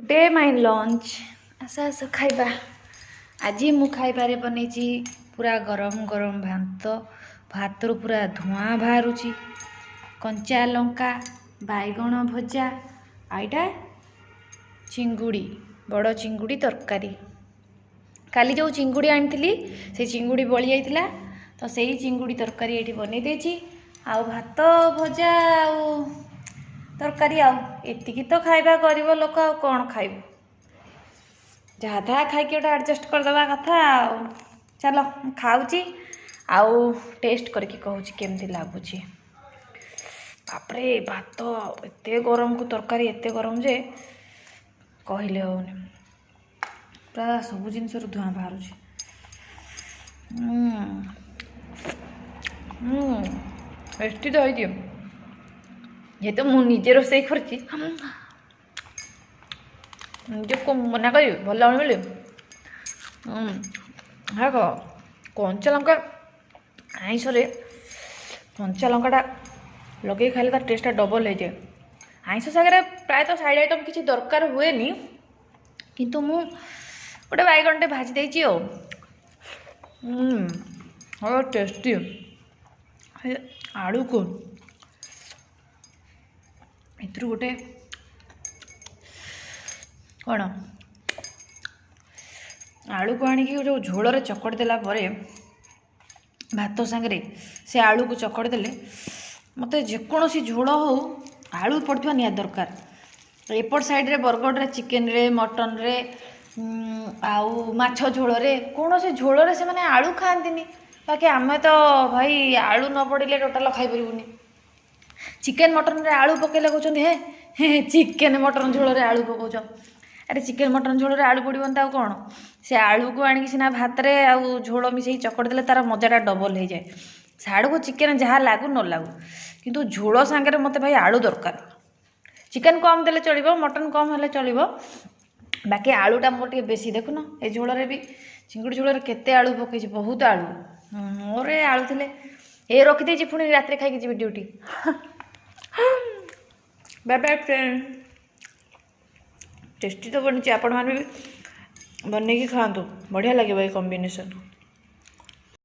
Today my lunch आस आस खाइबा। आज मु खाइबारे बनैछि पूरा गरम गरम भात। भात रो पूरा धुआं बाहरुछि, कंचा लंका बैगण भजा आईटा चिंगुड़ी बड़ चिंगुड़ी तरकारी। काली जो चिंगुड़ी आनी से चिंगुड़ी बड़ी जाइतिला तो सही चिंगुड़ी तरकारी ये बनै देछि। आउ भात भजा आउ तरकारी एतिकी तो खाइबा गरीब लोक आ कौन खाइब, जहाँ तहाँ खाइक गोटे एडजस्ट करदे कथा। चलो खाऊची आउ टेस्ट करके कहूँ केमती लगुच। बापरे भात एते गरम को तरकारी एते गरम जे कहले होनी, पूरा सब जिनस धुआं बाहर। टेस्टी तो है ये तो मु निजे रोसे करछि निजे मना कर भल बोले। हाँ कह कंचा लंका आईस कंचा लंकाटा लगे खाइले तार टेस्टा डबल हो जाए। आईस सागर प्रायतः साइड आइटम किसी दरकार हुए नी, किंतु मु गोटे बैगणटे भाजी देछि। हाँ टेस्टी आलू को इतर गोटे कौन आलू को आनिक जो झोल चकड़ी देला परे भात सांगे से आलू को चकड़ी देले मत जेकोसी झोल हो आलू पड़ता निया दरकार। एपट साइड रे बरगढ़ रे चिकेन रे मटन रे आउ माछ झोल रे कौन से झोल रे से माने आलू खाआंतीनी। बाकी आमे तो भाई आलू न पड़े टोटाल खाई परिबुनी। चिकेन मटन रे आलू पकेले कहते हे चिकेन मटन झोल रे आलू पकाउछ। अरे चिकेन मटन झोल रे आलू पड़बन तो कौन से आलू को आनिक सिना भात रे आउ झोल मिसई चकड़ी देले तार मजाटा डबल हो जाए। साड़ को चिकेन जहाँ लागू न लागू किंतु झोल सांगे मत भाई आलू दरकार। चिकेन कम देले चलिबो, मटन कम हेले चलिबो, बाकी आलूटा मोर टे बेसी। देखुन ए झोल रे भी चिंगुड़ी झोल रे केते आलू पकई, बहुत आलू। मोर आलू थे ये रखिदे पुणी रात खाई जी duty. Bye bye friend. Tasty तो बनी, आपण मैंने भी बनने की खातु, बढ़िया लगे ये कॉम्बिनेशन।